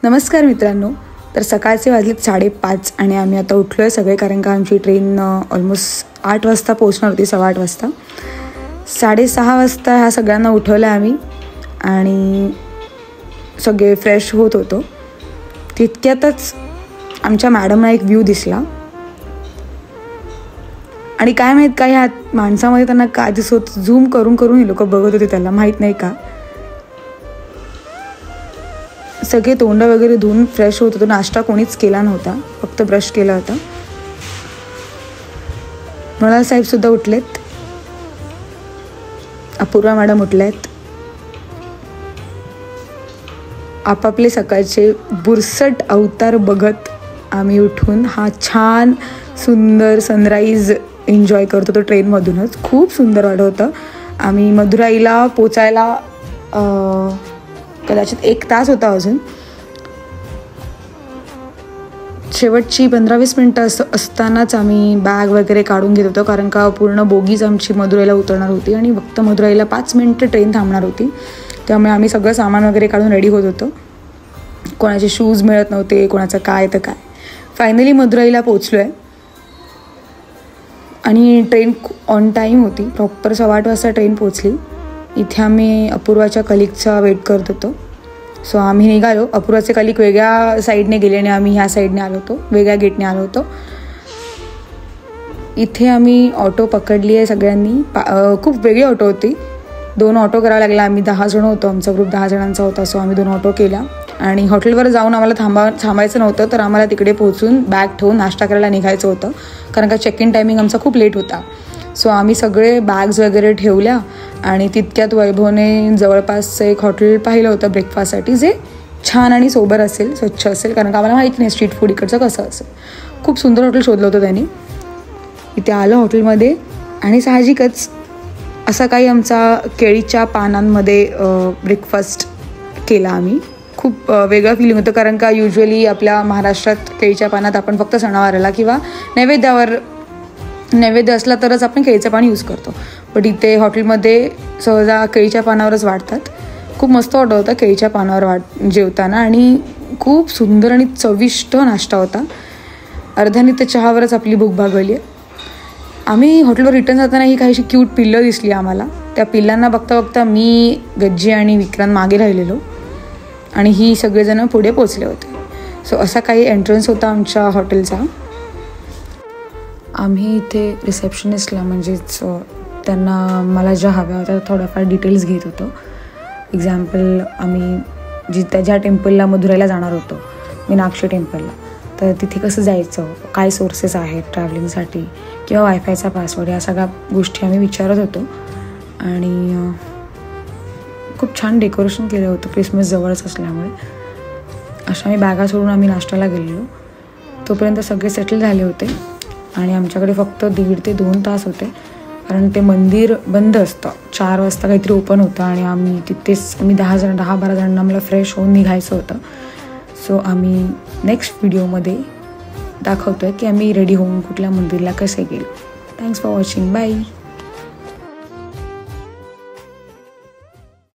नमस्कार मित्रांनो. तर सकाळचे वाजलेत 5:30 आणि आम्ही आता उठलो आहे सगळे, कारण का आमची ट्रेन ऑलमोस्ट 8 वाजता पोहोचणार होती, 8:15 वाजता. 6:30 वाजता ह्या सगळ्यांना उठवलं आम्ही आणि सगळे फ्रेश होत होतो. तितक्यातच आमच्या मॅडमना एक व्ह्यू दिसला आणि काय माहीत काय ह्या माणसामध्ये त्यांना काय दिसत, झूम करून करून हे लोक बघत होते, त्याला माहीत नाही का. सगळे तोंड वगैरे धुवून फ्रेश होत होतो. नाश्ता कोणीच केला नव्हता, फक्त ब्रश केला होता. मृणाल साहेब सुद्धा उठलेत, अपूर्वा मॅडम उठल्यात. आपापले सकाळचे बुरसट अवतार बघत आम्ही उठून हा छान सुंदर सनराईज एन्जॉय करत होतो ट्रेनमधूनच. खूप सुंदर वाटत होतं. आम्ही मदुराईला पोचायला कदाचित 1 तास होता अजून. शेवटची 15-20 मिनटं असतानाच आम्ही बॅग वगैरे काढून घेत होतो, कारण का पूर्ण बोगीच आमची मदुराईला उतरणार होती आणि फक्त मदुराईला 5 मिनटं ट्रेन थांबणार होती. त्यामुळे आम्ही सगळं सामान वगैरे काढून रेडी होत होतो. कोणाचे शूज मिळत नव्हते, कोणाचं काय तर काय. फायनली मदुराईला पोचलो आहे आणि ट्रेन ऑन टाईम होती. प्रॉपर 8:15 वाजता ट्रेन पोचली. इथे आम्ही अपूर्वाच्या कलिगचा वेट करत होतो. सो आम्ही निघालो. अपूर्वाचे कलिग वेगळ्या साईडने गेले आणि आम्ही ह्या साईडने आलो होतो, वेगळ्या गेटने आलो होतो. इथे आम्ही ऑटो पकडली आहे सगळ्यांनी. खूप वेगळी ऑटो होती. 2 ऑटो करावं लागला. आम्ही 10 जण होतो, आमचा ग्रुप 10 जणांचा होता. सो आम्ही 2 ऑटो केला आणि हॉटेलवर जाऊन आम्हाला थांबायचं नव्हतं, तर आम्हाला तिकडे पोहोचून बॅग ठेवून नाश्ता करायला निघायचं होतं, कारण का चेक इन टायमिंग आमचा खूप लेट होता. सो आम्ही सगळे बॅग्स वगैरे ठेवल्या आणि तितक्यात वैभवने जवळपासचं एक हॉटेल पाहिलं होतं ब्रेकफास्टसाठी, जे छान आणि सोबर असेल, स्वच्छ असेल, कारण का आम्हाला माहीत नाही स्ट्रीट फूड इकडचं कसं असेल. खूप सुंदर हॉटेल शोधलं होतं त्यांनी. इथे आलं हॉटेलमध्ये आणि साहजिकच असा काही आमचा केळीच्या पानांमध्ये ब्रेकफास्ट केला आम्ही. खूप वेगळं फिलिंग होतं, कारण का युजली आपल्या महाराष्ट्रात केळीच्या पानात आपण फक्त सणावाराला किंवा नैवेद्य असला तरच आपण केळीचं पान यूज करतो. बट इथे हॉटेलमध्ये सहजा केळीच्या पानावरच वाढतात. खूप मस्त वाटत होता केळीच्या पानावर जेवताना आणि खूप सुंदर आणि चविष्ट नाश्ता होता. अर्ध्यानी तर चहावरच आपली भूक भागवली आहे. आम्ही हॉटेलवर रिटर्न जाताना ही काहीशी क्यूट पिल्लं दिसली आम्हाला. त्या पिल्लांना बघता बघता मी, गज्जी आणि विक्रांत मागे राहिलेलो आणि ही सगळेजण पुढे पोचले होते. सो असा काही एंट्रन्स होता आमच्या हॉटेलचा. आम्ही इथे रिसेप्शनिस्टला, म्हणजेच त्यांना मला ज्या हव्या होत्या थोड्याफार डिटेल्स घेत होतो. एक्झाम्पल, आम्ही ज्या टेम्पलला मदुराईला जाणार होतो, मीनाक्षी टेम्पलला, तर तिथे कसं जायचं, काय सोर्सेस आहेत ट्रॅव्हलिंगसाठी किंवा वायफायचा पासवर्ड, या सगळ्या गोष्टी आम्ही विचारत होतो. आणि खूप छान डेकोरेशन केलं होतं, क्रिसमस जवळच असल्यामुळे. अशा आम्ही बॅगा सोडून आम्ही नाश्त्याला गेलेलो. तोपर्यंत सगळे सेटल झाले होते आणि आमच्याकडे फक्त 1.5 ते 2 तास होते, कारण ते मंदिर बंद असतं. 4 वाजता काहीतरी ओपन होतं आणि आम्ही 10-12 जणांना आम्हाला फ्रेश होऊन निघायचं होतं. सो आम्ही नेक्स्ट व्हिडिओमध्ये दाखवतो आहे की आम्ही रेडी होऊन कुठल्या मंदिरला कसे गेलो. Thanks for watching. बाय.